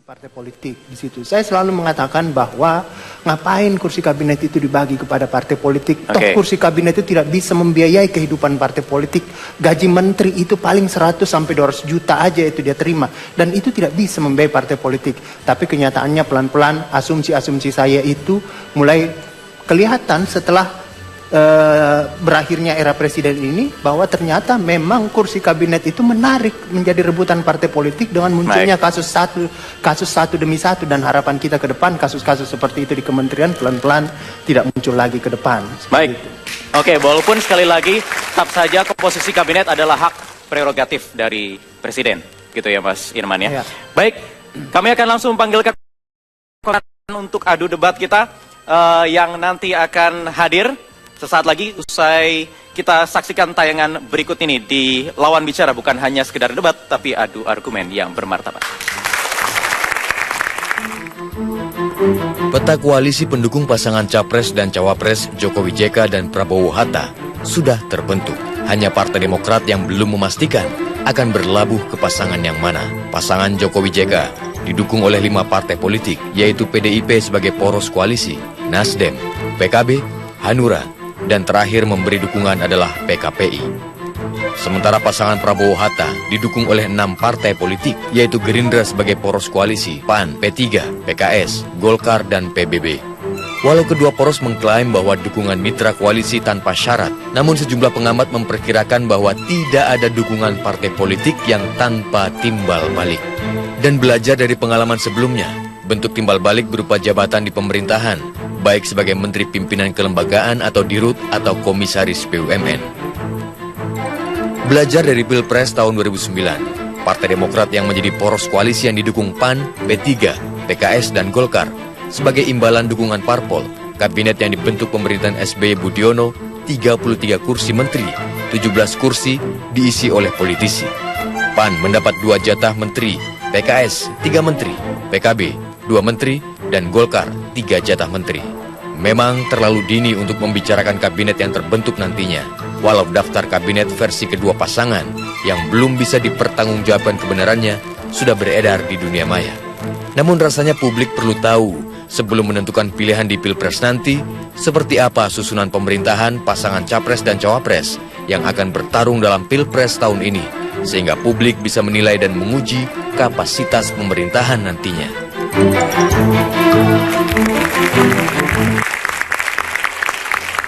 Partai politik di situ. Saya selalu mengatakan bahwa ngapain kursi kabinet itu dibagi kepada partai politik. Toh kursi kabinet itu tidak bisa membiayai kehidupan partai politik. Gaji menteri itu paling 100 sampai 200 juta aja itu dia terima, dan itu tidak bisa membiayai partai politik. Tapi kenyataannya pelan-pelan asumsi-asumsi saya itu mulai kelihatan setelah berakhirnya era presiden ini, bahwa ternyata memang kursi kabinet itu menarik menjadi rebutan partai politik dengan munculnya kasus satu demi satu, dan harapan kita ke depan kasus-kasus seperti itu di kementerian pelan-pelan tidak muncul lagi ke depan. Baik. Oke, walaupun sekali lagi tetap saja komposisi kabinet adalah hak prerogatif dari presiden, gitu ya Mas Irman ya. Baik, kami akan langsung panggilkan untuk adu debat kita yang nanti akan hadir sesaat lagi usai kita saksikan tayangan berikut ini di Lawan Bicara, bukan hanya sekedar debat, tapi adu argumen yang bermartabat. Peta koalisi pendukung pasangan Capres dan Cawapres Jokowi JK dan Prabowo Hatta sudah terbentuk. Hanya Partai Demokrat yang belum memastikan akan berlabuh ke pasangan yang mana. Pasangan Jokowi JK didukung oleh 5 partai politik, yaitu PDIP sebagai poros koalisi, Nasdem, PKB, Hanura, dan terakhir memberi dukungan adalah PKPI. Sementara pasangan Prabowo Hatta didukung oleh 6 partai politik, yaitu Gerindra sebagai poros koalisi, PAN, P3, PKS, Golkar, dan PBB. Walau kedua poros mengklaim bahwa dukungan mitra koalisi tanpa syarat, namun sejumlah pengamat memperkirakan bahwa tidak ada dukungan partai politik yang tanpa timbal balik. Dan belajar dari pengalaman sebelumnya, bentuk timbal balik berupa jabatan di pemerintahan, baik sebagai Menteri Pimpinan Kelembagaan atau Dirut atau Komisaris BUMN. Belajar dari Pilpres tahun 2009, Partai Demokrat yang menjadi poros koalisi yang didukung PAN, P3, PKS, dan Golkar, sebagai imbalan dukungan parpol, kabinet yang dibentuk pemerintahan SBY Budiono, 33 kursi menteri, 17 kursi diisi oleh politisi. PAN mendapat 2 jatah menteri, PKS 3 menteri, PKB 2 menteri, dan Golkar 3 jatah menteri. Memang terlalu dini untuk membicarakan kabinet yang terbentuk nantinya, walau daftar kabinet versi kedua pasangan yang belum bisa dipertanggungjawabkan kebenarannya sudah beredar di dunia maya. Namun rasanya publik perlu tahu sebelum menentukan pilihan di Pilpres nanti, seperti apa susunan pemerintahan pasangan Capres dan Cawapres yang akan bertarung dalam Pilpres tahun ini, sehingga publik bisa menilai dan menguji kapasitas pemerintahan nantinya.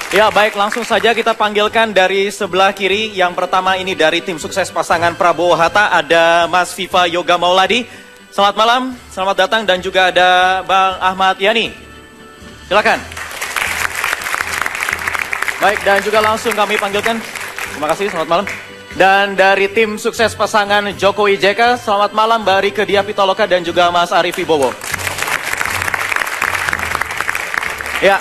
Ya baik, langsung saja kita panggilkan dari sebelah kiri. Yang pertama ini dari tim sukses pasangan Prabowo Hatta, ada Mas Viva Yoga Mauladi. Selamat malam, selamat datang, dan juga ada Bang Ahmad Yani. Silakan. Baik, dan juga langsung kami panggilkan. Terima kasih, selamat malam. Dan dari tim sukses pasangan Jokowi JK, selamat malam Mbak Rike Diah Pitaloka dan juga Mas Arief Wibowo. Ya,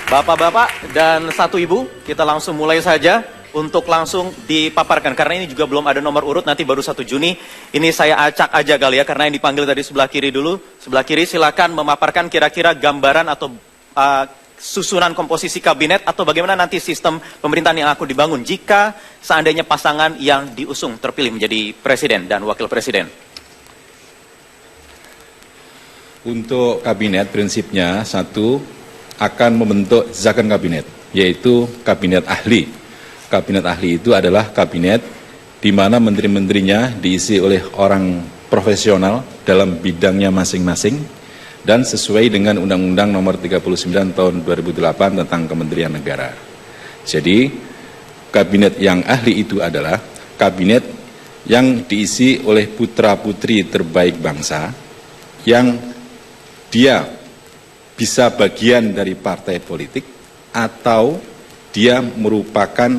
Bapak-bapak dan satu Ibu, kita langsung mulai saja untuk langsung dipaparkan. Karena ini juga belum ada nomor urut, nanti baru 1 Juni. Ini saya acak aja kali ya, karena yang dipanggil tadi sebelah kiri dulu. Sebelah kiri silakan memaparkan kira-kira gambaran atau susunan komposisi kabinet atau bagaimana nanti sistem pemerintahan yang akan dibangun jika seandainya pasangan yang diusung terpilih menjadi presiden dan wakil presiden. Untuk kabinet prinsipnya satu, akan membentuk zakon kabinet, yaitu kabinet ahli. Kabinet ahli itu adalah kabinet di mana menteri-menterinya diisi oleh orang profesional dalam bidangnya masing-masing dan sesuai dengan Undang-Undang Nomor 39 Tahun 2008 tentang Kementerian Negara. Jadi, kabinet yang ahli itu adalah kabinet yang diisi oleh putra-putri terbaik bangsa yang dia bisa bagian dari partai politik atau dia merupakan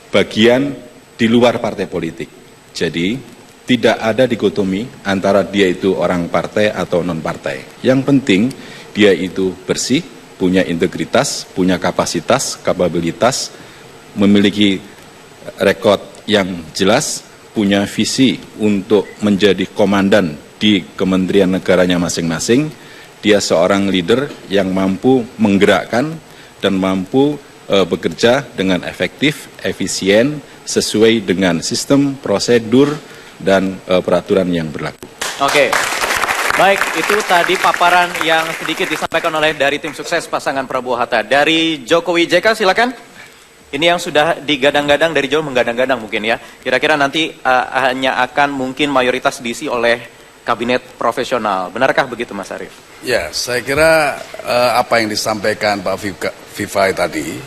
bagian di luar partai politik. Jadi tidak ada dikotomi antara dia itu orang partai atau non-partai. Yang penting dia itu bersih, punya integritas, punya kapasitas, kapabilitas, memiliki rekod yang jelas, punya visi untuk menjadi komandan di kementerian negaranya masing-masing. Dia seorang leader yang mampu menggerakkan dan mampu bekerja dengan efektif, efisien, sesuai dengan sistem, prosedur, dan peraturan yang berlaku. Oke. Baik, itu tadi paparan yang sedikit disampaikan oleh dari tim sukses pasangan Prabowo Hatta. Dari Jokowi JK silakan. Ini yang sudah digadang-gadang dari jauh menggadang-gadang mungkin ya. Kira-kira nanti hanya akan mungkin mayoritas diisi oleh kabinet profesional. Benarkah begitu Mas Arief? Ya, saya kira apa yang disampaikan Pak Viva tadi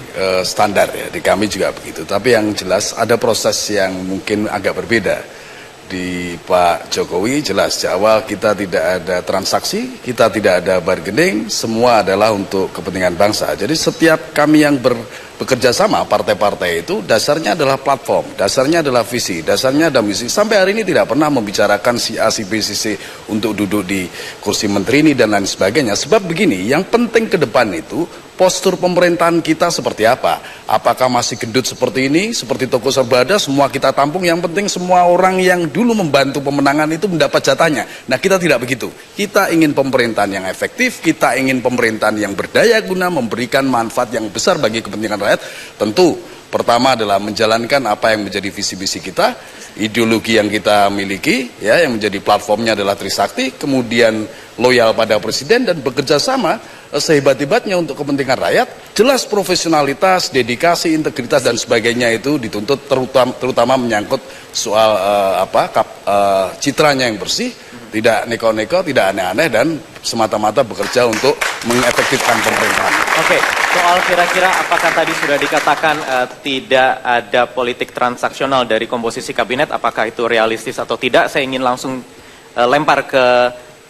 standar ya, di kami juga begitu. Tapi yang jelas ada proses yang mungkin agak berbeda. Di Pak Jokowi jelas di awal kita tidak ada transaksi, kita tidak ada bargaining, semua adalah untuk kepentingan bangsa. Jadi setiap kami yang bekerja sama, partai-partai itu dasarnya adalah platform, dasarnya adalah visi, dasarnya ada misi. Sampai hari ini tidak pernah membicarakan si A, si B, si C untuk duduk di kursi menteri ini dan lain sebagainya. Sebab begini, yang penting ke depan itu postur pemerintahan kita seperti apa? Apakah masih gendut seperti ini, seperti toko serbada, semua kita tampung, yang penting semua orang yang dulu membantu pemenangan itu mendapat jatahnya. Nah, kita tidak begitu. Kita ingin pemerintahan yang efektif, kita ingin pemerintahan yang berdaya guna, memberikan manfaat yang besar bagi kepentingan rakyat. Tentu, pertama adalah menjalankan apa yang menjadi visi-visi kita, ideologi yang kita miliki, ya, yang menjadi platformnya adalah Trisakti, kemudian loyal pada presiden dan bekerja sama sehebat-hebatnya untuk kepentingan rakyat. Jelas profesionalitas, dedikasi, integritas dan sebagainya itu dituntut, terutama menyangkut soal citranya yang bersih, tidak neko-neko, tidak aneh-aneh dan semata-mata bekerja untuk mengefektifkan pemerintahan. Oke, soal kira-kira apakah tadi sudah dikatakan tidak ada politik transaksional dari komposisi kabinet, apakah itu realistis atau tidak? Saya ingin langsung lempar ke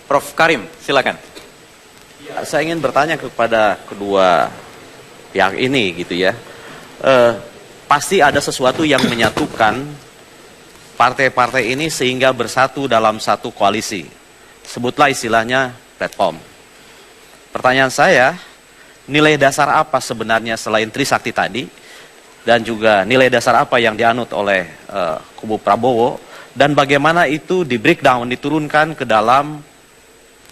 Prof. Karim, silakan. Ya, saya ingin bertanya kepada kedua pihak ini gitu ya. Pasti ada sesuatu yang menyatukan partai-partai ini sehingga bersatu dalam satu koalisi. Sebutlah istilahnya platform. Pertanyaan saya, nilai dasar apa sebenarnya selain Trisakti tadi, dan juga nilai dasar apa yang dianut oleh kubu Prabowo, dan bagaimana itu di breakdown, diturunkan ke dalam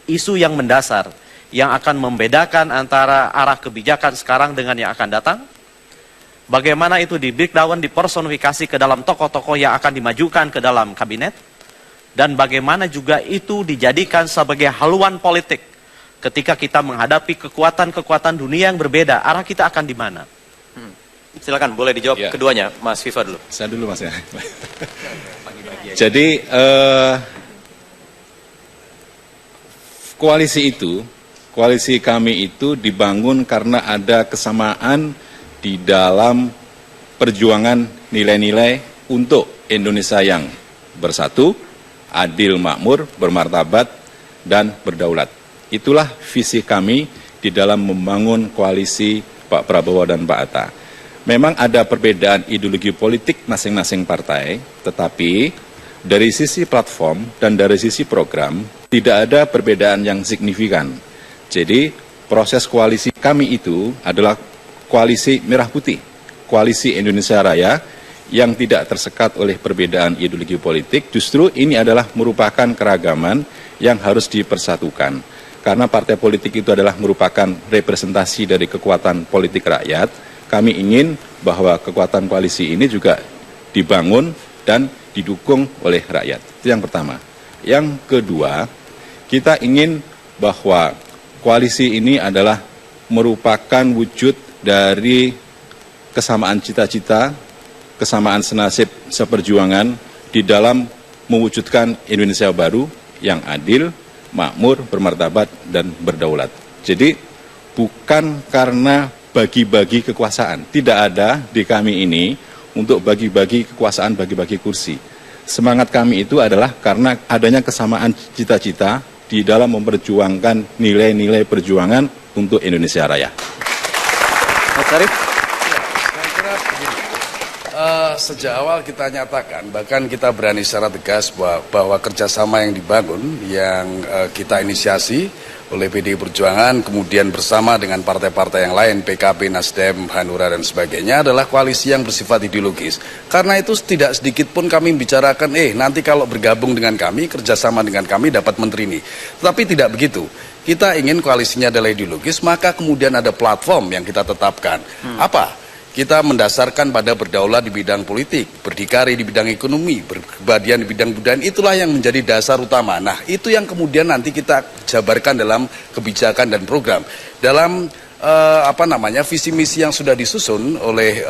isu yang mendasar, yang akan membedakan antara arah kebijakan sekarang dengan yang akan datang. Bagaimana itu di breakdown, dipersonifikasi ke dalam tokoh-tokoh yang akan dimajukan ke dalam kabinet. Dan bagaimana juga itu dijadikan sebagai haluan politik ketika kita menghadapi kekuatan-kekuatan dunia yang berbeda. Arah kita akan di mana? Silakan, boleh dijawab ya. Keduanya, Mas Viva dulu. Saya dulu Mas ya. Jadi koalisi kami itu dibangun karena ada kesamaan di dalam perjuangan nilai-nilai untuk Indonesia yang bersatu, adil, makmur, bermartabat, dan berdaulat. Itulah visi kami di dalam membangun koalisi Pak Prabowo dan Pak Hatta. Memang ada perbedaan ideologi politik masing-masing partai, tetapi dari sisi platform dan dari sisi program tidak ada perbedaan yang signifikan. Jadi proses koalisi kami itu adalah koalisi merah putih, koalisi Indonesia Raya yang tidak tersekat oleh perbedaan ideologi politik. Justru ini adalah merupakan keragaman yang harus dipersatukan. Karena partai politik itu adalah merupakan representasi dari kekuatan politik rakyat, kami ingin bahwa kekuatan koalisi ini juga dibangun dan didukung oleh rakyat. Itu yang pertama. Yang kedua, kita ingin bahwa koalisi ini adalah merupakan wujud dari kesamaan cita-cita, kesamaan senasib seperjuangan di dalam mewujudkan Indonesia baru yang adil, makmur, bermartabat, dan berdaulat. Jadi bukan karena bagi-bagi kekuasaan. Tidak ada di kami ini untuk bagi-bagi kekuasaan, bagi-bagi kursi. Semangat kami itu adalah karena adanya kesamaan cita-cita di dalam memperjuangkan nilai-nilai perjuangan untuk Indonesia Raya. Mas Arief? Ya, saya kira begini. Sejak awal kita nyatakan, bahkan kita berani secara tegas bahwa kerjasama yang dibangun, yang kita inisiasi oleh PDI Perjuangan, kemudian bersama dengan partai-partai yang lain, PKB, Nasdem, Hanura, dan sebagainya, adalah koalisi yang bersifat ideologis. Karena itu tidak sedikit pun kami bicarakan, nanti kalau bergabung dengan kami, kerjasama dengan kami, dapat menteri ini. Tetapi tidak begitu. Kita ingin koalisinya adalah ideologis, maka kemudian ada platform yang kita tetapkan. Apa? Kita mendasarkan pada berdaulat di bidang politik, berdikari di bidang ekonomi, berkebahagiaan di bidang budaya, itulah yang menjadi dasar utama. Nah, itu yang kemudian nanti kita jabarkan dalam kebijakan dan program. Dalam visi misi yang sudah disusun oleh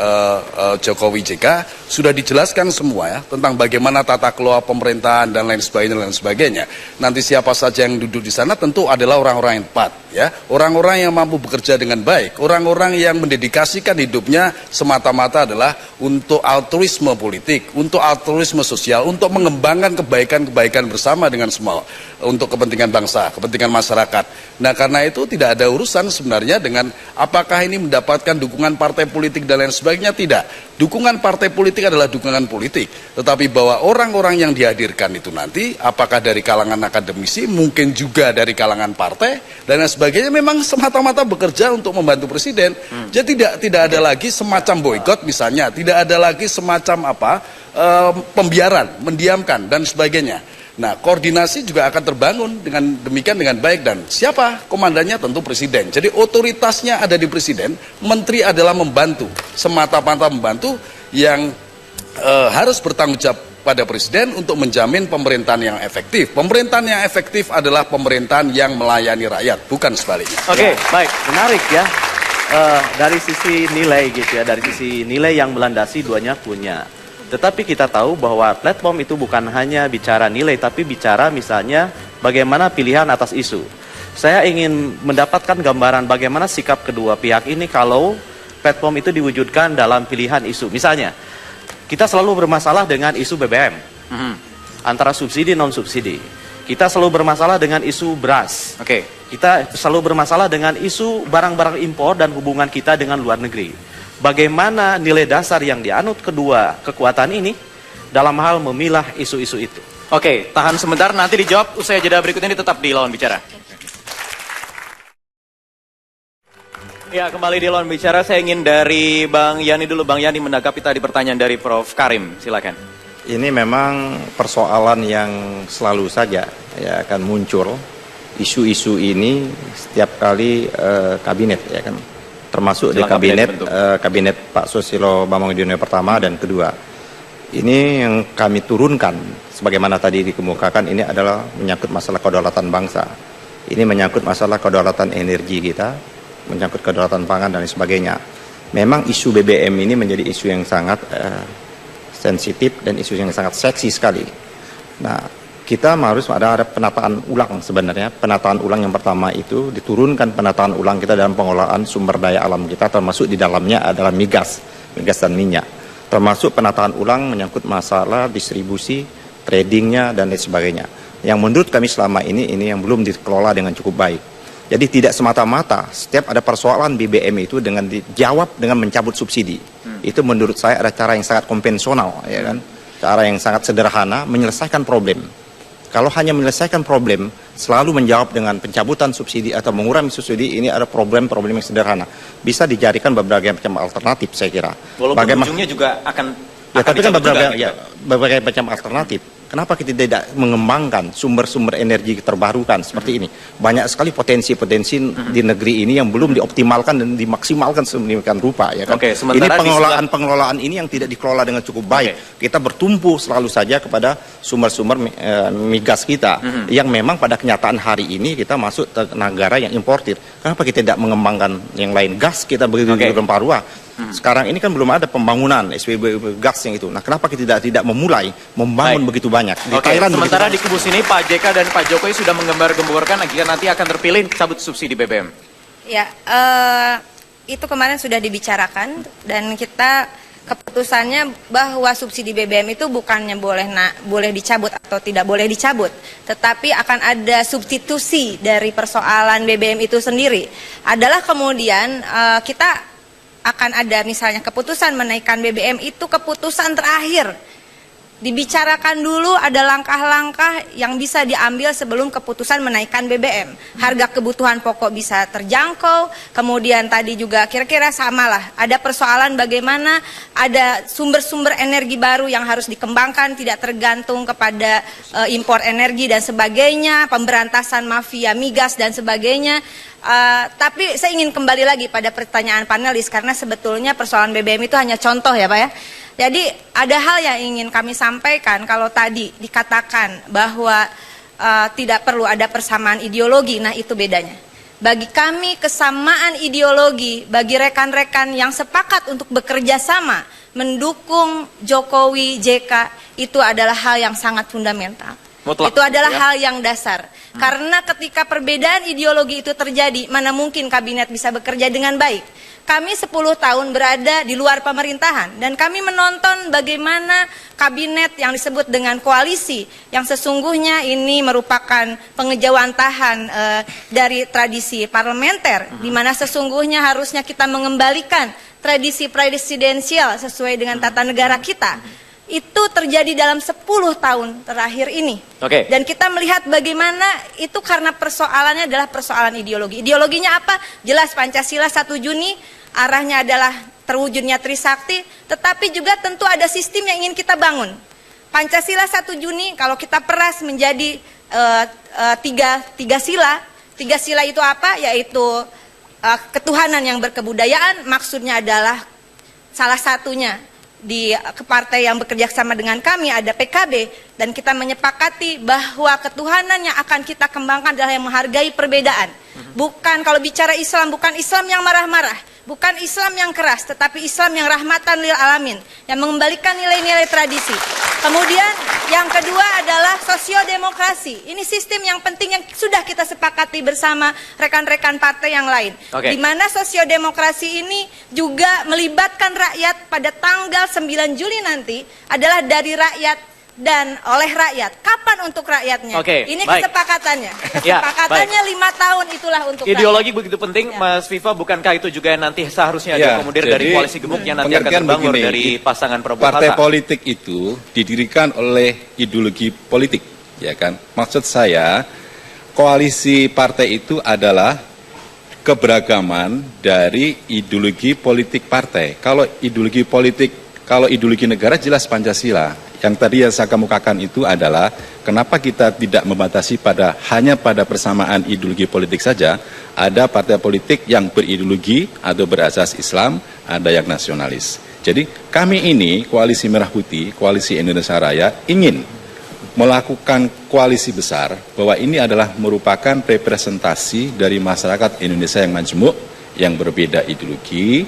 Jokowi JK sudah dijelaskan semua ya tentang bagaimana tata kelola pemerintahan dan lain sebagainya. Nanti siapa saja yang duduk di sana tentu adalah orang-orang yang tepat ya, orang-orang yang mampu bekerja dengan baik, orang-orang yang mendedikasikan hidupnya semata-mata adalah untuk altruisme politik, untuk altruisme sosial, untuk mengembangkan kebaikan-kebaikan bersama dengan semua untuk kepentingan bangsa, kepentingan masyarakat. Nah, karena itu tidak ada urusan sebenarnya dengan apakah ini mendapatkan dukungan partai politik dan lain sebagainya, tidak. Dukungan partai politik adalah dukungan politik, tetapi bahwa orang-orang yang dihadirkan itu nanti apakah dari kalangan akademisi, mungkin juga dari kalangan partai dan lain sebagainya, memang semata-mata bekerja untuk membantu presiden. Jadi tidak ada lagi semacam boykot misalnya, tidak ada lagi semacam pembiaran, mendiamkan dan sebagainya. Nah, koordinasi juga akan terbangun dengan demikian dengan baik, dan siapa komandannya tentu presiden. Jadi otoritasnya ada di presiden, menteri adalah membantu, semata-mata membantu yang harus bertanggung jawab pada presiden untuk menjamin pemerintahan yang efektif. Pemerintahan yang efektif adalah pemerintahan yang melayani rakyat, bukan sebaliknya. Oke, baik, menarik ya. Dari sisi nilai gitu ya, dari sisi nilai yang melandasi duanya punya. Tetapi kita tahu bahwa platform itu bukan hanya bicara nilai, tapi bicara misalnya bagaimana pilihan atas isu. Saya ingin mendapatkan gambaran bagaimana sikap kedua pihak ini kalau platform itu diwujudkan dalam pilihan isu. Misalnya, kita selalu bermasalah dengan isu BBM, antara subsidi non-subsidi. Kita selalu bermasalah dengan isu beras. Kita selalu bermasalah dengan isu barang-barang impor dan hubungan kita dengan luar negeri. Bagaimana nilai dasar yang dianut kedua kekuatan ini dalam hal memilah isu-isu itu? Oke, tahan sebentar, nanti dijawab usai jeda berikut ini, tetap di Lawan Bicara. Ya, kembali di Lawan Bicara, saya ingin dari Bang Yani dulu. Bang Yani menanggapi tadi pertanyaan dari Prof. Karim, silakan. Ini memang persoalan yang selalu saja ya akan muncul. Isu-isu ini setiap kali kabinet ya kan. Termasuk di kabinet Pak Susilo Bambang Yudhoyono pertama dan kedua. Ini yang kami turunkan, sebagaimana tadi dikemukakan, ini adalah menyangkut masalah kedaulatan bangsa. Ini menyangkut masalah kedaulatan energi kita, menyangkut kedaulatan pangan dan sebagainya. Memang isu BBM ini menjadi isu yang sangat sensitif dan isu yang sangat seksi sekali. Nah, kita harus ada penataan ulang sebenarnya. Penataan ulang yang pertama itu diturunkan penataan ulang kita dalam pengelolaan sumber daya alam kita, termasuk di dalamnya adalah migas dan minyak. Termasuk penataan ulang menyangkut masalah distribusi, tradingnya dan lain sebagainya. Yang menurut kami selama ini yang belum dikelola dengan cukup baik. Jadi tidak semata-mata setiap ada persoalan BBM itu dengan dijawab dengan mencabut subsidi. Itu menurut saya ada cara yang sangat konvensional, ya kan? Cara yang sangat sederhana menyelesaikan problem. Kalau hanya menyelesaikan problem, selalu menjawab dengan pencabutan subsidi atau mengurangi subsidi, ini ada problem-problem yang sederhana. Bisa dijadikan berbagai macam alternatif, saya kira. Walaupun ujungnya juga akan tapi kan berbagai macam alternatif. Kenapa kita tidak mengembangkan sumber-sumber energi terbarukan seperti ini? Banyak sekali potensi-potensi di negeri ini yang belum dioptimalkan dan dimaksimalkan sedemikian rupa, ya kan? Ini pengelolaan ini yang tidak dikelola dengan cukup baik. Kita bertumpu selalu saja kepada sumber-sumber migas kita yang memang pada kenyataan hari ini kita masuk ke negara yang importir. Kenapa kita tidak mengembangkan yang lain? Gas kita begitu rempah ruah. Sekarang ini kan belum ada pembangunan SPBU gas yang itu. Nah, kenapa kita tidak memulai membangun begitu banyak? Di Thailand sementara di kubu sini Pak JK dan Pak Jokowi sudah menggembar-gemborkan jika nanti akan terpilih cabut subsidi BBM. Ya, itu kemarin sudah dibicarakan dan kita keputusannya bahwa subsidi BBM itu bukannya boleh dicabut atau tidak boleh dicabut, tetapi akan ada substitusi dari persoalan BBM itu sendiri. Adalah kemudian kita akan ada misalnya keputusan menaikkan BBM itu keputusan terakhir dibicarakan dulu ada langkah-langkah yang bisa diambil sebelum keputusan menaikkan BBM. Harga kebutuhan pokok bisa terjangkau, kemudian tadi juga kira-kira samalah. Ada persoalan bagaimana ada sumber-sumber energi baru yang harus dikembangkan, tidak tergantung kepada impor energi dan sebagainya, pemberantasan mafia migas dan sebagainya. Tapi saya ingin kembali lagi pada pertanyaan panelis, karena sebetulnya persoalan BBM itu hanya contoh ya Pak ya. Jadi ada hal yang ingin kami sampaikan. Kalau tadi dikatakan bahwa tidak perlu ada persamaan ideologi, nah itu bedanya. Bagi kami kesamaan ideologi, bagi rekan-rekan yang sepakat untuk bekerja sama mendukung Jokowi JK, itu adalah hal yang sangat fundamental. Mutlak, itu adalah hal yang dasar. Karena ketika perbedaan ideologi itu terjadi, mana mungkin kabinet bisa bekerja dengan baik. Kami 10 tahun berada di luar pemerintahan dan kami menonton bagaimana kabinet yang disebut dengan koalisi yang sesungguhnya ini merupakan pengejawantahan dari tradisi parlementer, di mana sesungguhnya harusnya kita mengembalikan tradisi presidensial sesuai dengan tata negara kita. Itu terjadi dalam 10 tahun terakhir ini. Dan kita melihat bagaimana itu karena persoalannya adalah persoalan ideologi. Ideologinya apa? Jelas Pancasila 1 Juni, arahnya adalah terwujudnya Trisakti, tetapi juga tentu ada sistem yang ingin kita bangun. Pancasila 1 Juni kalau kita peras menjadi tiga sila. 3 sila itu apa? Yaitu ketuhanan yang berkebudayaan, maksudnya adalah salah satunya di partai yang bekerja sama dengan kami ada PKB, dan kita menyepakati bahwa ketuhanan yang akan kita kembangkan adalah yang menghargai perbedaan. Bukan, kalau bicara Islam, bukan Islam yang marah-marah, bukan Islam yang keras, tetapi Islam yang rahmatan lil alamin, yang mengembalikan nilai-nilai tradisi. Kemudian yang kedua adalah sosiodemokrasi. Ini sistem yang penting yang sudah kita sepakati bersama rekan-rekan partai yang lain. Di mana sosiodemokrasi ini juga melibatkan rakyat pada tanggal 9 Juli nanti adalah dari rakyat dan oleh rakyat. Kapan untuk rakyatnya? Ini kesepakatannya. Kesepakatannya 5 tahun itulah untuk ideologi rakyat. Begitu penting, Mas Viva. Bukankah itu juga yang nanti seharusnya diakomodir dari koalisi gemuk yang nanti akan terbangun dari pasangan Prabowo Hatta? Partai politik itu didirikan oleh ideologi politik, ya kan? Maksud saya, koalisi partai itu adalah keberagaman dari ideologi politik partai. Kalau ideologi negara jelas Pancasila. Yang tadi yang saya kemukakan itu adalah kenapa kita tidak membatasi hanya pada persamaan ideologi politik saja. Ada partai politik yang berideologi atau berasas Islam, ada yang nasionalis. Jadi kami ini Koalisi Merah Putih, Koalisi Indonesia Raya ingin melakukan koalisi besar bahwa ini adalah merupakan representasi dari masyarakat Indonesia yang majemuk, yang berbeda ideologi,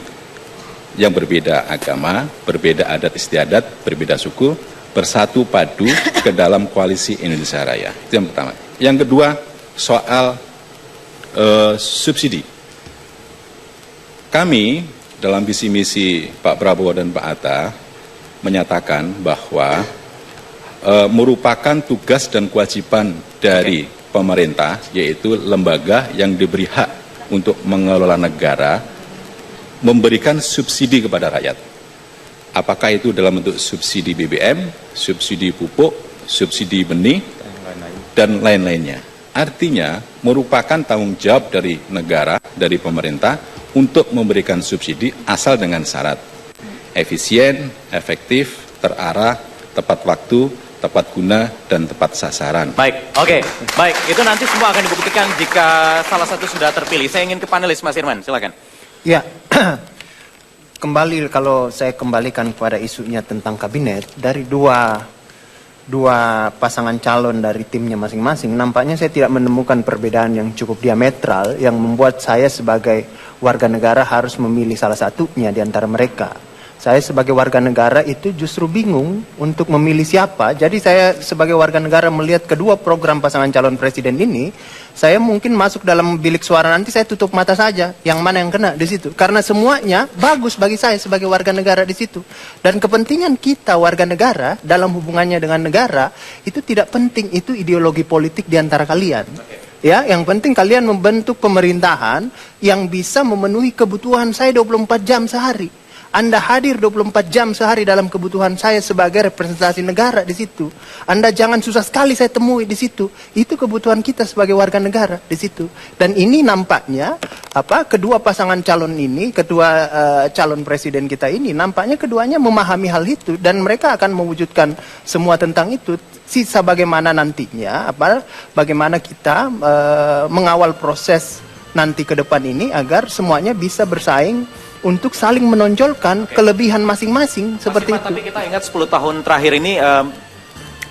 yang berbeda agama, berbeda adat istiadat, berbeda suku, bersatu padu ke dalam koalisi Indonesia Raya. Itu yang pertama. Yang kedua, soal subsidi. Kami dalam visi misi Pak Prabowo dan Pak Hatta menyatakan bahwa merupakan tugas dan kewajiban dari pemerintah, yaitu lembaga yang diberi hak untuk mengelola negara, memberikan subsidi kepada rakyat. Apakah itu dalam bentuk subsidi BBM, subsidi pupuk, subsidi benih, dan lain-lainnya. Artinya merupakan tanggung jawab dari negara, dari pemerintah untuk memberikan subsidi asal dengan syarat efisien, efektif, terarah, tepat waktu, tepat guna, dan tepat sasaran. Baik, baik. Itu nanti semua akan dibuktikan jika salah satu sudah terpilih. Saya ingin ke panelis, Mas Irman, silakan. Ya. Kembali, kalau saya kembalikan kepada isunya tentang kabinet, dari dua pasangan calon dari timnya masing-masing, nampaknya saya tidak menemukan perbedaan yang cukup diametral yang membuat saya sebagai warga negara harus memilih salah satunya di antara mereka. Saya sebagai warga negara itu justru bingung untuk memilih siapa. Jadi saya sebagai warga negara melihat kedua program pasangan calon presiden ini, saya mungkin masuk dalam bilik suara nanti saya tutup mata saja, yang mana yang kena di situ. Karena semuanya bagus bagi saya sebagai warga negara di situ. Dan kepentingan kita warga negara dalam hubungannya dengan negara itu tidak penting itu ideologi politik di antara kalian. Ya, yang penting kalian membentuk pemerintahan yang bisa memenuhi kebutuhan saya 24 jam sehari. Anda hadir 24 jam sehari dalam kebutuhan saya sebagai representasi negara di situ. Anda jangan susah sekali saya temui di situ. Itu kebutuhan kita sebagai warga negara di situ. Dan ini nampaknya kedua pasangan calon ini, kedua calon presiden kita ini, nampaknya keduanya memahami hal itu dan mereka akan mewujudkan semua tentang itu. Sisa bagaimana nantinya, bagaimana kita mengawal proses nanti ke depan ini agar semuanya bisa bersaing untuk saling menonjolkan kelebihan masing-masing seperti itu. Tapi kita ingat 10 tahun terakhir ini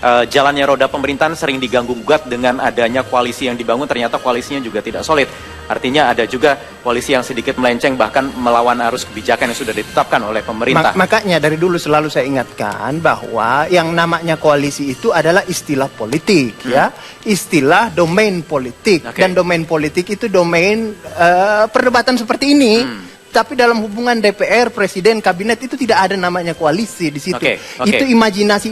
jalannya roda pemerintahan sering diganggu-gugat dengan adanya koalisi yang dibangun, ternyata koalisinya juga tidak solid. Artinya ada juga koalisi yang sedikit melenceng bahkan melawan arus kebijakan yang sudah ditetapkan oleh pemerintah. Makanya dari dulu selalu saya ingatkan bahwa yang namanya koalisi itu adalah istilah politik, ya, istilah domain politik, dan domain politik itu domain perdebatan seperti ini. Tapi dalam hubungan DPR, Presiden, Kabinet itu tidak ada namanya koalisi di situ. Itu imajinasi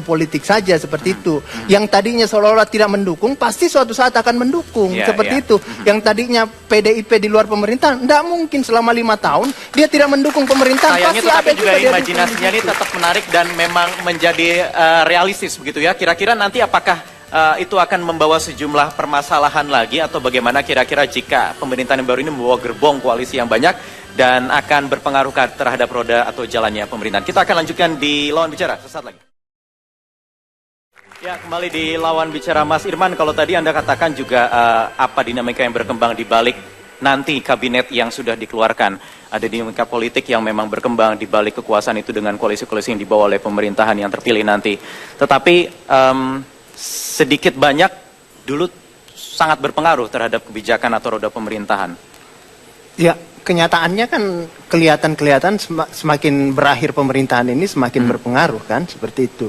politik saja seperti itu. Yang tadinya seolah-olah tidak mendukung, pasti suatu saat akan mendukung seperti itu. Yang tadinya PDIP di luar pemerintahan, tidak mungkin selama 5 tahun dia tidak mendukung pemerintahan. Sayangnya tetapi juga imajinasinya ini tetap menarik dan memang menjadi realistis begitu ya. Kira-kira nanti apakah itu akan membawa sejumlah permasalahan lagi atau bagaimana kira-kira jika pemerintahan yang baru ini membawa gerbong koalisi yang banyak dan akan berpengaruh terhadap roda atau jalannya pemerintahan. Kita akan lanjutkan di Lawan Bicara sesaat lagi. Ya, kembali di Lawan Bicara. Mas Irman, kalau tadi Anda katakan juga apa dinamika yang berkembang di balik nanti kabinet yang sudah dikeluarkan. Ada dinamika politik yang memang berkembang di balik kekuasaan itu dengan koalisi-koalisi yang dibawa oleh pemerintahan yang terpilih nanti. Tetapi sedikit banyak dulu sangat berpengaruh terhadap kebijakan atau roda pemerintahan. Ya, kenyataannya kan kelihatan semakin berakhir pemerintahan ini semakin berpengaruh kan, seperti itu.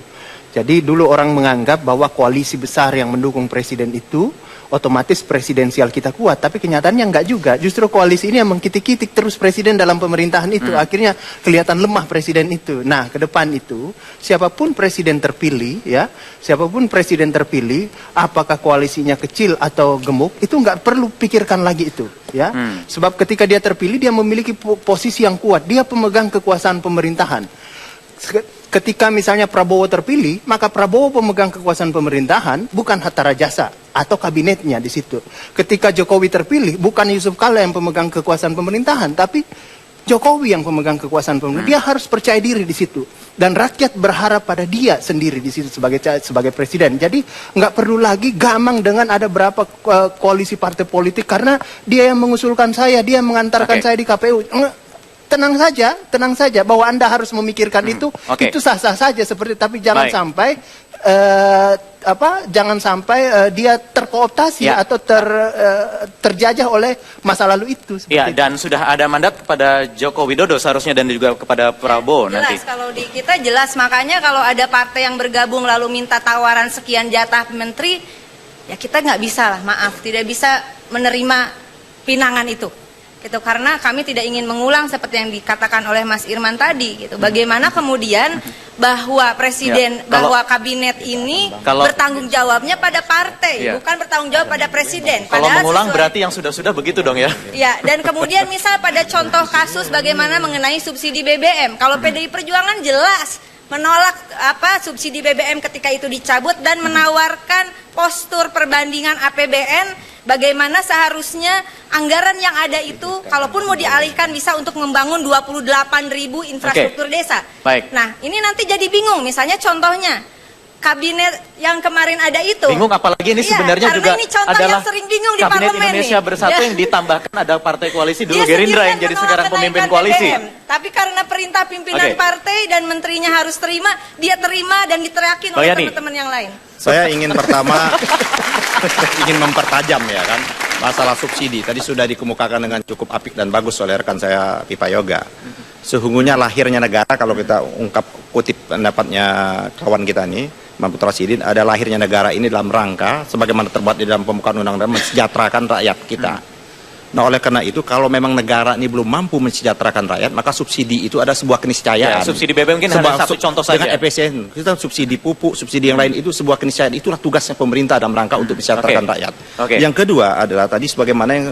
Jadi dulu orang menganggap bahwa koalisi besar yang mendukung presiden itu otomatis presidensial kita kuat, tapi kenyataannya enggak juga. Justru koalisi ini yang mengkitik-kitik terus presiden dalam pemerintahan itu. Akhirnya kelihatan lemah presiden itu. Nah, ke depan itu siapapun presiden terpilih, ya, siapapun presiden terpilih, apakah koalisinya kecil atau gemuk, itu enggak perlu pikirkan lagi itu, ya. Sebab ketika dia terpilih, dia memiliki posisi yang kuat, dia pemegang kekuasaan pemerintahan. Ketika misalnya Prabowo terpilih, maka Prabowo pemegang kekuasaan pemerintahan, bukan Hatta Rajasa atau kabinetnya di situ. Ketika Jokowi terpilih, bukan Yusuf Kala yang pemegang kekuasaan pemerintahan, tapi Jokowi yang pemegang kekuasaan pemerintahan. Dia harus percaya diri di situ, dan rakyat berharap pada dia sendiri di situ sebagai presiden. Jadi nggak perlu lagi gamang dengan ada berapa koalisi partai politik karena dia yang mengusulkan saya, dia yang mengantarkan saya di KPU. Tenang saja bahwa Anda harus memikirkan itu sah-sah saja seperti, tapi jangan sampai jangan sampai dia terkooptasi atau terjajah oleh masa lalu itu. Ya, dan sudah ada mandat kepada Joko Widodo seharusnya dan juga kepada Prabowo jelas, nanti. Kalau di kita jelas, makanya kalau ada partai yang bergabung lalu minta tawaran sekian jatah menteri, ya kita nggak bisa lah, maaf, tidak bisa menerima pinangan itu. Gitu, karena kami tidak ingin mengulang seperti yang dikatakan oleh Mas Irman tadi gitu. Bagaimana kemudian bahwa presiden bahwa kabinet ini bertanggung jawabnya pada partai, bukan bertanggung jawab pada presiden. Kalau mengulang berarti yang sudah-sudah begitu dong ya. Ya, dan kemudian misal pada contoh kasus bagaimana mengenai subsidi BBM. Kalau PDI Perjuangan jelas menolak subsidi BBM ketika itu dicabut dan menawarkan postur perbandingan APBN. Bagaimana seharusnya anggaran yang ada itu, kalaupun mau dialihkan bisa untuk membangun 28.000 infrastruktur desa. Baik. Nah, ini nanti jadi bingung. Misalnya contohnya, kabinet yang kemarin ada itu. Bingung apalagi ini sebenarnya juga ini adalah yang sering bingung di Kabinet parlemen Indonesia Bersatu yang ditambahkan ada partai koalisi dulu Gerindra yang jadi sekarang pemimpin koalisi. Tapi karena perintah pimpinan partai dan menterinya harus terima, dia terima dan diteriakin oleh teman-teman yang lain. Saya ingin pertama ingin mempertajam ya kan masalah subsidi. Tadi sudah dikemukakan dengan cukup apik dan bagus oleh rekan saya Pipa Yoga. Sesungguhnya lahirnya negara, kalau kita kutip pendapatnya kawan kita nih, Maputra Sidin, ada lahirnya negara ini dalam rangka sebagaimana terbuat di dalam pembukaan undang-undang mensejahterakan rakyat kita. Nah, oleh karena itu kalau memang negara ini belum mampu mensejahterakan rakyat, maka subsidi itu ada sebuah keniscayaan. Ya, subsidi BBM mungkin hanya satu contoh saja. Dengan efisien, kita subsidi pupuk, subsidi yang lain itu sebuah keniscayaan. Itulah tugasnya pemerintah dalam rangka untuk mensejahterakan rakyat. Yang kedua adalah tadi sebagaimana yang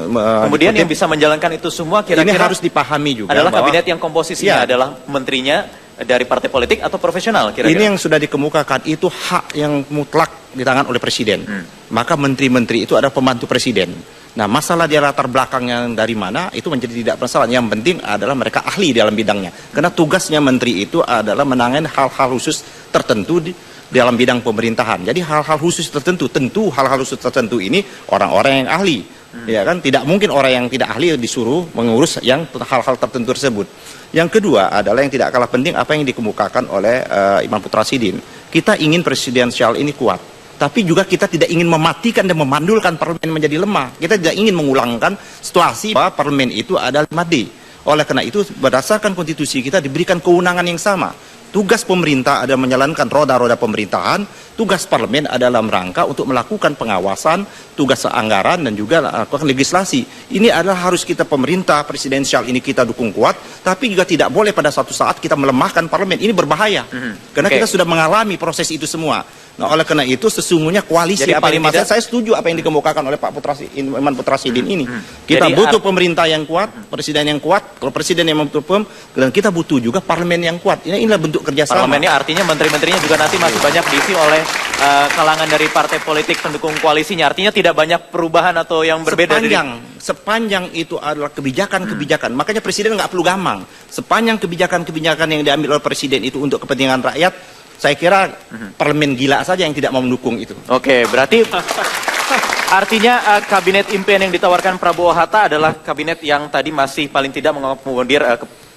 kemudian yang bisa menjalankan itu semua kira-kira ini harus dipahami juga adalah kabinet yang komposisinya adalah menterinya dari partai politik atau profesional kira-kira. Ini yang sudah dikemukakan itu hak yang mutlak di tangan oleh presiden. Maka menteri-menteri itu ada pembantu presiden. Nah, masalah dia latar belakangnya dari mana itu menjadi tidak masalah. Yang penting adalah mereka ahli dalam bidangnya. Karena tugasnya menteri itu adalah menangani hal-hal khusus tertentu di dalam bidang pemerintahan. Jadi hal-hal khusus tertentu, tentu hal-hal khusus tertentu ini orang-orang yang ahli. Ya kan, tidak mungkin orang yang tidak ahli disuruh mengurus yang hal-hal tertentu tersebut. Yang kedua adalah yang tidak kalah penting apa yang dikemukakan oleh Imam Putra Sidin. Kita ingin presidensial ini kuat. Tapi juga kita tidak ingin mematikan dan memandulkan parlemen menjadi lemah. Kita tidak ingin mengulangkan situasi bahwa parlemen itu adalah 5D. Oleh karena itu, berdasarkan konstitusi kita diberikan kewenangan yang sama. Tugas pemerintah adalah menjalankan roda-roda pemerintahan, tugas parlemen adalah dalam rangka untuk melakukan pengawasan, tugas anggaran dan juga melakukan legislasi. Ini adalah harus kita pemerintah presidensial ini kita dukung kuat, tapi juga tidak boleh pada suatu saat kita melemahkan parlemen. Ini berbahaya. Karena kita sudah mengalami proses itu semua. Nah, oleh karena itu sesungguhnya koalisi apa yang saya setuju apa yang dikemukakan oleh Pak Iman Putra Sidin ini. Kita butuh pemerintah yang kuat, presiden yang kuat. Kalau presiden yang membutuhkan, dan kita butuh juga parlemen yang kuat. Inilah bentuk kerjasama. Parlemennya artinya menteri-menterinya juga nanti masih banyak diisi oleh kalangan dari partai politik pendukung koalisinya. Artinya tidak banyak perubahan atau yang berbeda. Sepanjang itu adalah kebijakan-kebijakan. Makanya presiden nggak perlu gampang. Sepanjang kebijakan-kebijakan yang diambil oleh presiden itu untuk kepentingan rakyat, saya kira parlemen gila saja yang tidak mau mendukung itu. Oke, berarti artinya kabinet impian yang ditawarkan Prabowo Hatta adalah kabinet yang tadi masih paling tidak mengakomodir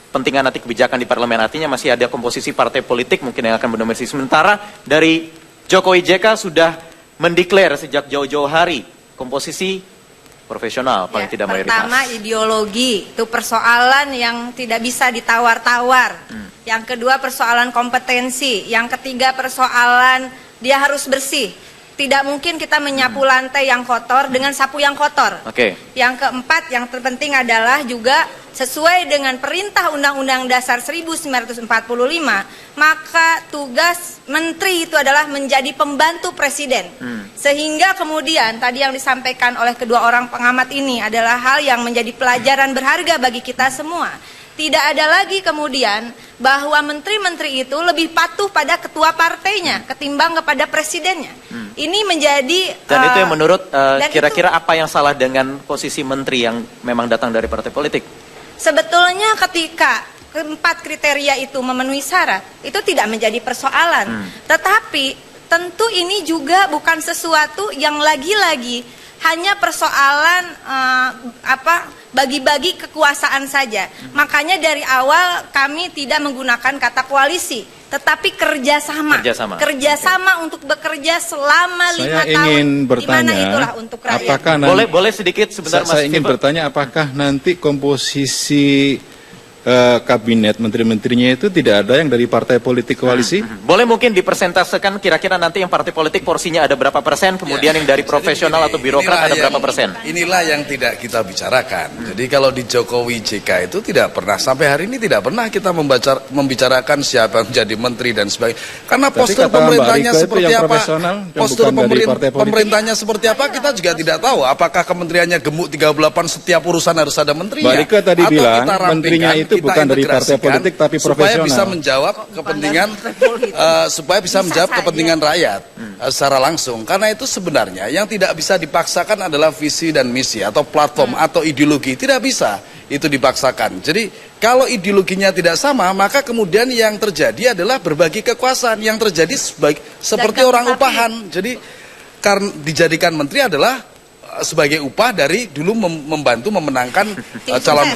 kepentingan nanti kebijakan di parlemen. Artinya masih ada komposisi partai politik mungkin yang akan mendominasi. Sementara dari Jokowi JK sudah mendeklar sejak jauh-jauh hari komposisi profesional paling tidak mayoritas. Pertama ideologi, itu persoalan yang tidak bisa ditawar-tawar. Yang kedua persoalan kompetensi, yang ketiga persoalan dia harus bersih. Tidak mungkin kita menyapu lantai yang kotor dengan sapu yang kotor. Yang keempat, yang terpenting adalah juga sesuai dengan perintah Undang-Undang Dasar 1945, maka tugas menteri itu adalah menjadi pembantu presiden. Sehingga kemudian tadi yang disampaikan oleh kedua orang pengamat ini adalah hal yang menjadi pelajaran berharga bagi kita semua. Tidak ada lagi kemudian bahwa menteri-menteri itu lebih patuh pada ketua partainya ketimbang kepada presidennya. Ini menjadi dan itu yang menurut kira-kira apa yang salah dengan posisi menteri yang memang datang dari partai politik? Sebetulnya ketika keempat kriteria itu memenuhi syarat, itu tidak menjadi persoalan. Tetapi tentu ini juga bukan sesuatu yang lagi-lagi hanya persoalan bagi-bagi kekuasaan saja. Makanya dari awal kami tidak menggunakan kata koalisi, tetapi kerjasama. Kerjasama untuk bekerja selama 5 tahun. Saya ingin bertanya, itulah untuk rakyat. Apakah boleh sedikit sebentar Mas. Saya ingin bertanya apakah nanti komposisi kabinet menteri-menterinya itu tidak ada yang dari partai politik koalisi? Boleh mungkin dipersentasekan kira-kira nanti yang partai politik porsinya ada berapa persen, kemudian yang dari profesional atau birokrat ada berapa persen? Inilah yang tidak kita bicarakan. Jadi kalau di Jokowi JK itu tidak pernah, sampai hari ini tidak pernah kita membicarakan siapa yang menjadi menteri dan sebagainya. Karena postur pemerintahnya seperti apa, postur pemerintahnya seperti apa, kita juga tidak tahu. Apakah kementeriannya gemuk 38 setiap urusan harus ada menterinya? Mbak Rika tadi bilang menterinya itu bukan dari partai politik tapi profesional. Supaya bisa menjawab kepentingan kepentingan rakyat secara langsung. Karena itu sebenarnya yang tidak bisa dipaksakan adalah visi dan misi atau platform atau ideologi. Tidak bisa itu dipaksakan. Jadi kalau ideologinya tidak sama, maka kemudian yang terjadi adalah berbagi kekuasaan. Yang terjadi seperti orang upahan. Jadi karena dijadikan menteri adalah sebagai upah dari dulu membantu memenangkan calon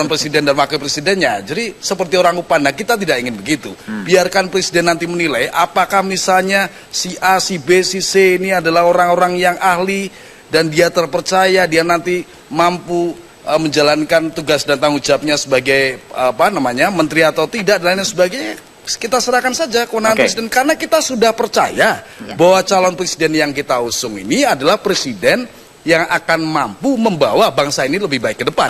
presiden dan wakil presidennya. Jadi seperti orang upah. Nah, kita tidak ingin begitu. Biarkan presiden nanti menilai apakah misalnya si A, si B, si C ini adalah orang-orang yang ahli dan dia terpercaya, dia nanti mampu menjalankan tugas dan tanggung jawabnya sebagai menteri atau tidak dan lain sebagainya. Kita serahkan saja kewenangan presiden karena kita sudah percaya bahwa calon presiden yang kita usung ini adalah presiden yang akan mampu membawa bangsa ini lebih baik ke depan.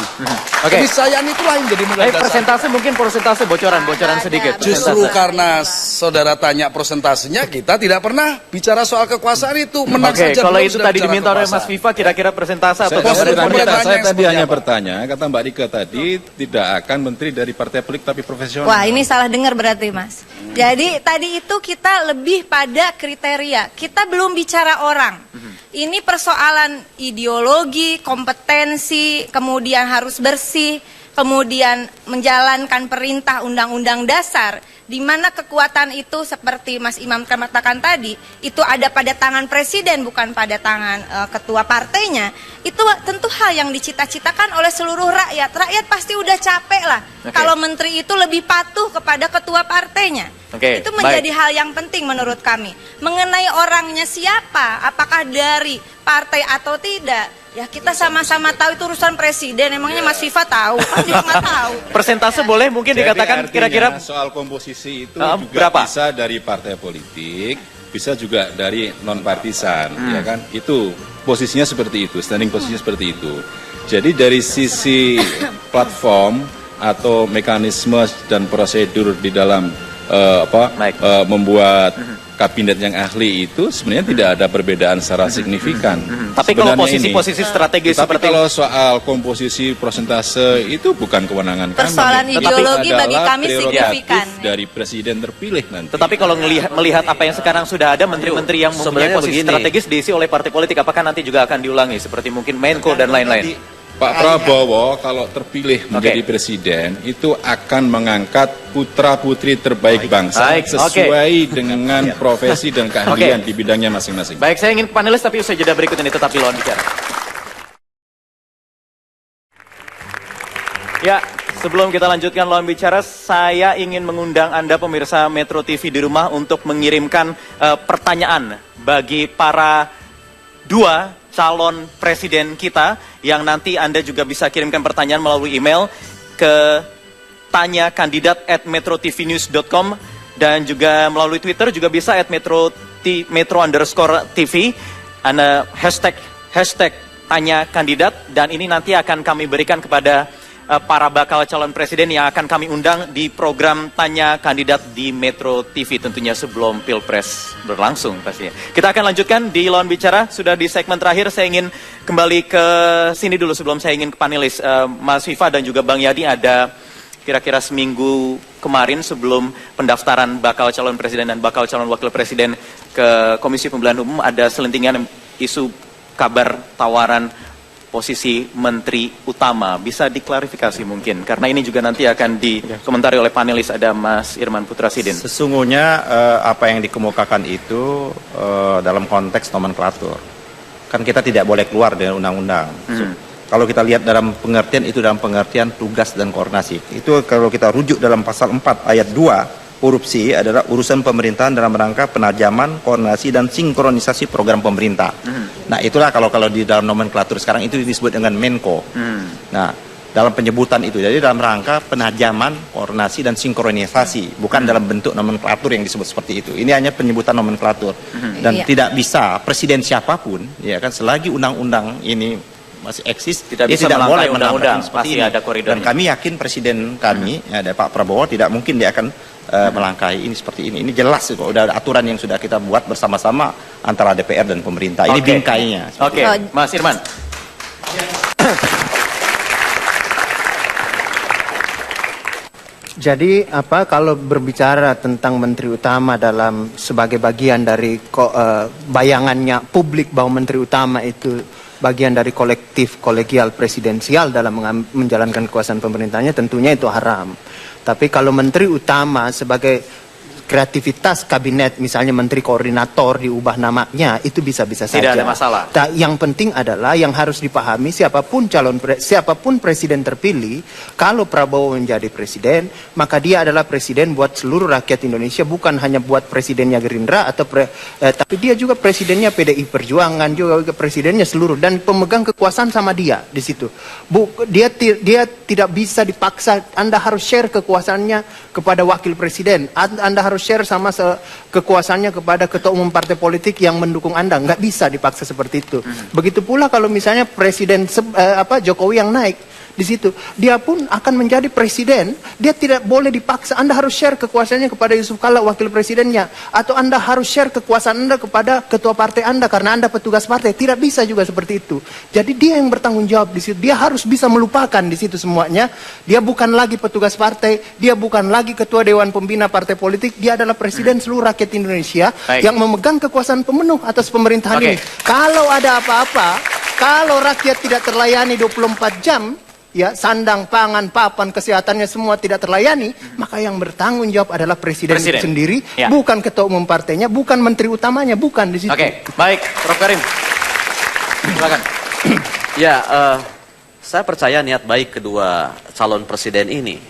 Keniscayaan itulah yang jadi modal dasar. Persentase bocoran sedikit. Justru karena saudara tanya persentasenya, kita tidak pernah bicara soal kekuasaan itu. Menang saja. Kalau itu tadi diminta oleh Mas Viva, kira-kira persentase atau saya tadi hanya bertanya, kata Mbak Rika tadi tidak akan menteri dari partai politik tapi profesional. Wah, ini salah dengar berarti, Mas. Jadi tadi itu kita lebih pada kriteria. Kita belum bicara orang. Ini persoalan ideologi, kompetensi, kemudian harus bersih, kemudian menjalankan perintah undang-undang dasar, di mana kekuatan itu seperti Mas Imam katakan tadi, itu ada pada tangan presiden bukan pada tangan ketua partainya. Itu tentu hal yang dicita-citakan oleh seluruh rakyat. Rakyat pasti udah capek lah kalau menteri itu lebih patuh kepada ketua partainya. Itu menjadi hal yang penting menurut kami. Mengenai orangnya siapa, apakah dari partai atau tidak, ya kita sama-sama tahu itu urusan presiden. Emangnya Mas Viva tahu? Kan dia nggak tahu. Persentase boleh mungkin dikatakan kira-kira soal komposisi itu juga berapa? Bisa dari partai politik, bisa juga dari non partisan, ya kan? Itu posisinya seperti itu, standing posisinya seperti itu. Jadi dari sisi platform atau mekanisme dan prosedur di dalam membuat kabinet yang ahli itu sebenarnya tidak ada perbedaan secara signifikan. Tapi kalau posisi-posisi strategis seperti kalau soal komposisi persentase itu bukan kewenangan kami. Persoalan ideologi bagi kami signifikan dari presiden terpilih nanti. Tetapi kalau melihat apa yang sekarang sudah ada, menteri-menteri yang mempunyai posisi strategis diisi oleh partai politik, apakah nanti juga akan diulangi seperti mungkin Menko dan lain-lain? Pak Prabowo kalau terpilih menjadi presiden itu akan mengangkat putra-putri terbaik bangsa sesuai dengan profesi dan keahlian di bidangnya masing-masing. Baik, saya ingin ke panelis tapi usai jeda berikut ini tetap di Lawan Bicara. Ya, sebelum kita lanjutkan Lawan Bicara, saya ingin mengundang Anda pemirsa Metro TV di rumah untuk mengirimkan pertanyaan bagi para dua calon presiden kita yang nanti Anda juga bisa kirimkan pertanyaan melalui email ke tanyakandidat@metrotvnews.com dan juga melalui Twitter juga bisa @metro_tv. Anda hashtag tanya kandidat dan ini nanti akan kami berikan kepada para bakal calon presiden yang akan kami undang di program Tanya Kandidat di Metro TV tentunya sebelum Pilpres berlangsung pastinya. Kita akan lanjutkan di Lawan Bicara, sudah di segmen terakhir. Saya ingin kembali ke sini dulu sebelum saya ingin ke panelis. Mas Viva dan juga Bang Yadi, ada kira-kira seminggu kemarin sebelum pendaftaran bakal calon presiden dan bakal calon wakil presiden ke Komisi Pemilihan Umum ada selentingan isu kabar tawaran posisi menteri utama. Bisa diklarifikasi mungkin, karena ini juga nanti akan dikomentari oleh panelis. Ada Mas Irman Putrasidin. Sesungguhnya apa yang dikemukakan itu dalam konteks nomenklatur. Kan kita tidak boleh keluar dengan undang-undang. Kalau kita lihat dalam pengertian itu dalam pengertian tugas dan koordinasi. Itu kalau kita rujuk dalam pasal 4 ayat 2 huruf C adalah urusan pemerintahan dalam rangka penajaman, koordinasi dan sinkronisasi program pemerintah. Nah, itulah kalau di dalam nomenklatur sekarang itu disebut dengan Menko. Nah, dalam penyebutan itu jadi dalam rangka penajaman, koordinasi dan sinkronisasi, bukan dalam bentuk nomenklatur yang disebut seperti itu. Ini hanya penyebutan nomenklatur dan tidak bisa presiden siapapun ya kan selagi undang-undang ini masih eksis, tidak bisa boleh undang-undang, seperti pasti ini. ada koridornya. Dan kami yakin presiden kami, ada Pak Prabowo, tidak mungkin dia akan melangkahi ini seperti ini. Ini jelas kok, udah ada aturan yang sudah kita buat bersama-sama antara DPR dan pemerintah. Ini bingkainya. Mas Irman. Jadi kalau berbicara tentang menteri utama dalam sebagai bagian dari bayangannya publik bahwa menteri utama itu bagian dari kolektif kolegial presidensial dalam menjalankan kekuasaan pemerintahnya, tentunya itu haram. Tapi kalau menteri utama sebagai kreativitas kabinet, misalnya menteri koordinator diubah namanya, itu bisa-bisa saja. Tidak ada masalah. Yang penting adalah yang harus dipahami siapapun presiden terpilih, kalau Prabowo menjadi presiden, maka dia adalah presiden buat seluruh rakyat Indonesia, bukan hanya buat presidennya Gerindra tapi dia juga presidennya PDI Perjuangan, juga presidennya seluruh, dan pemegang kekuasaan sama dia di situ. Dia tidak bisa dipaksa. Anda harus share kekuasaannya kepada wakil presiden. Anda harus harus share sama kekuasaannya kepada ketua umum partai politik yang mendukung Anda. Nggak bisa dipaksa seperti itu. Begitu pula kalau misalnya Presiden Jokowi yang naik di situ, dia pun akan menjadi presiden. Dia tidak boleh dipaksa. Anda harus share kekuasaannya kepada Yusuf Kala, wakil presidennya, atau Anda harus share kekuasaan Anda kepada ketua partai Anda karena Anda petugas partai. Tidak bisa juga seperti itu. Jadi dia yang bertanggung jawab di situ. Dia harus bisa melupakan di situ semuanya. Dia bukan lagi petugas partai, dia bukan lagi ketua dewan pembina partai politik. Dia adalah presiden seluruh rakyat Indonesia yang memegang kekuasaan pemenuh atas pemerintahan ini. Kalau ada apa-apa, kalau rakyat tidak terlayani 24 jam, ya, sandang, pangan, papan, kesehatannya semua tidak terlayani, maka yang bertanggung jawab adalah presiden. Itu sendiri, bukan ketua umum partainya, bukan menteri utamanya, bukan di situ. Baik, Prof. Karim, silakan. Ya, saya percaya niat baik kedua calon presiden ini,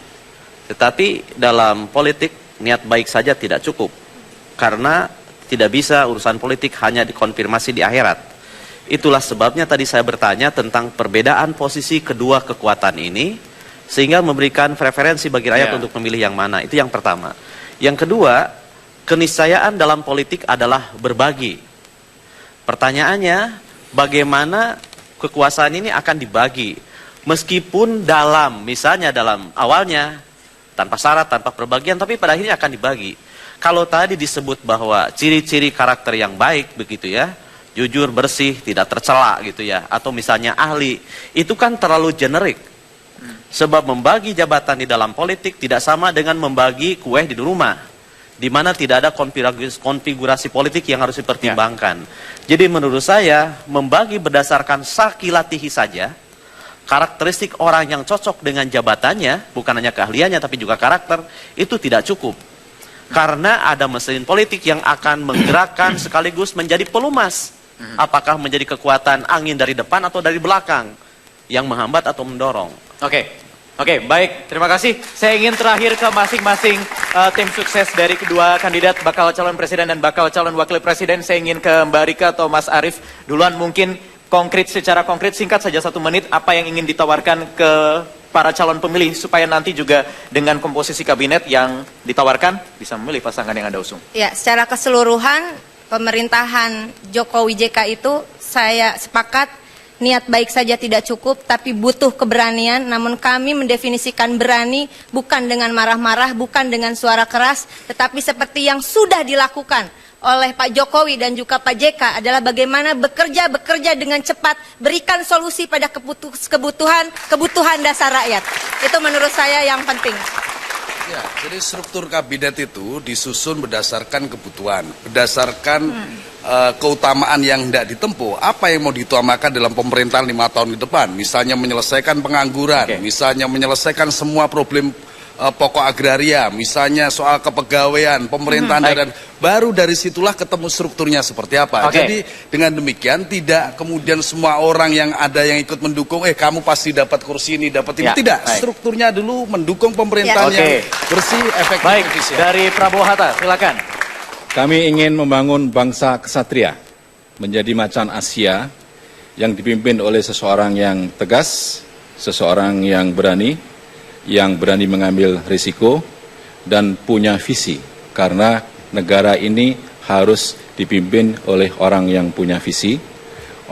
tetapi dalam politik niat baik saja tidak cukup, karena tidak bisa urusan politik hanya dikonfirmasi di akhirat. Itulah sebabnya tadi saya bertanya tentang perbedaan posisi kedua kekuatan ini, sehingga memberikan preferensi bagi rakyat untuk memilih yang mana. Itu yang pertama. Yang kedua, keniscayaan dalam politik adalah berbagi. Pertanyaannya, bagaimana kekuasaan ini akan dibagi? Meskipun misalnya dalam awalnya, tanpa syarat, tanpa perbagian, tapi pada akhirnya akan dibagi. Kalau tadi disebut bahwa ciri-ciri karakter yang baik, begitu ya, jujur, bersih, tidak tercela gitu ya, atau misalnya ahli, itu kan terlalu generik. Sebab membagi jabatan di dalam politik tidak sama dengan membagi kue di rumah, di mana tidak ada konfigurasi politik yang harus dipertimbangkan. Jadi menurut saya, membagi berdasarkan sakilatihi saja, karakteristik orang yang cocok dengan jabatannya, bukan hanya keahliannya tapi juga karakter, itu tidak cukup. Karena ada mesin politik yang akan menggerakkan sekaligus menjadi pelumas. Apakah menjadi kekuatan angin dari depan atau dari belakang yang menghambat atau mendorong. Oke, baik. Terima kasih. Saya ingin terakhir ke masing-masing tim sukses dari kedua kandidat bakal calon presiden dan bakal calon wakil presiden. Saya ingin ke Mbak Rika atau Mas Arief duluan, mungkin secara konkret singkat saja 1 menit, apa yang ingin ditawarkan ke para calon pemilih supaya nanti juga dengan komposisi kabinet yang ditawarkan bisa memilih pasangan yang Anda usung. Ya, secara keseluruhan pemerintahan Jokowi JK itu saya sepakat niat baik saja tidak cukup, tapi butuh keberanian. Namun kami mendefinisikan berani bukan dengan marah-marah, bukan dengan suara keras, tetapi seperti yang sudah dilakukan oleh Pak Jokowi dan juga Pak JK adalah bagaimana bekerja dengan cepat, berikan solusi pada kebutuhan dasar rakyat. Itu menurut saya yang penting. Ya, jadi struktur kabinet itu disusun berdasarkan kebutuhan, berdasarkan keutamaan yang tidak ditempuh. Apa yang mau diutamakan dalam pemerintahan 5 tahun ke depan? Misalnya menyelesaikan pengangguran, misalnya menyelesaikan semua problem pokok agraria, misalnya soal kepegawaian, pemerintahan dan baru dari situlah ketemu strukturnya seperti apa. Jadi dengan demikian tidak kemudian semua orang yang ada yang ikut mendukung, kamu pasti dapat kursi ini, dapat ini. Tidak, strukturnya dulu mendukung pemerintahan yang bersih, efektif, efisien. Dari Prabowo Hatta, silakan. Kami ingin membangun bangsa kesatria menjadi macan Asia yang dipimpin oleh seseorang yang tegas, seseorang yang berani mengambil risiko dan punya visi, karena negara ini harus dipimpin oleh orang yang punya visi,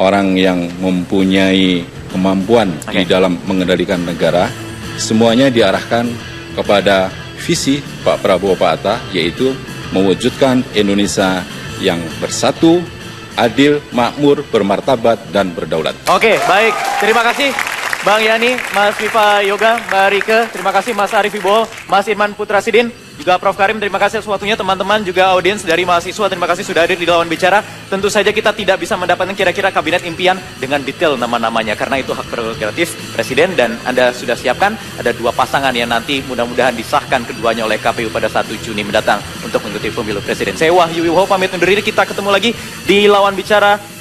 orang yang mempunyai kemampuan di dalam mengendalikan negara. Semuanya diarahkan kepada visi Pak Prabowo Pak Hatta, yaitu mewujudkan Indonesia yang bersatu, adil, makmur, bermartabat, dan berdaulat. Oke, baik. Terima kasih Bang Yani, Mas Viva Yoga, Mbak Rike, terima kasih Mas Arief Wibowo, Mas Irman Putra Sidin, juga Prof. Karim, terima kasih atas waktunya, teman-teman, juga audiens dari mahasiswa, terima kasih sudah hadir di Lawan Bicara. Tentu saja kita tidak bisa mendapatkan kira-kira kabinet impian dengan detail nama-namanya, karena itu hak prerogatif Presiden, dan Anda sudah siapkan, ada 2 pasangan yang nanti mudah-mudahan disahkan keduanya oleh KPU pada 1 Juni mendatang untuk mengikuti pemilu Presiden. Saya Wahyu Wibowo, pamit undur diri, kita ketemu lagi di Lawan Bicara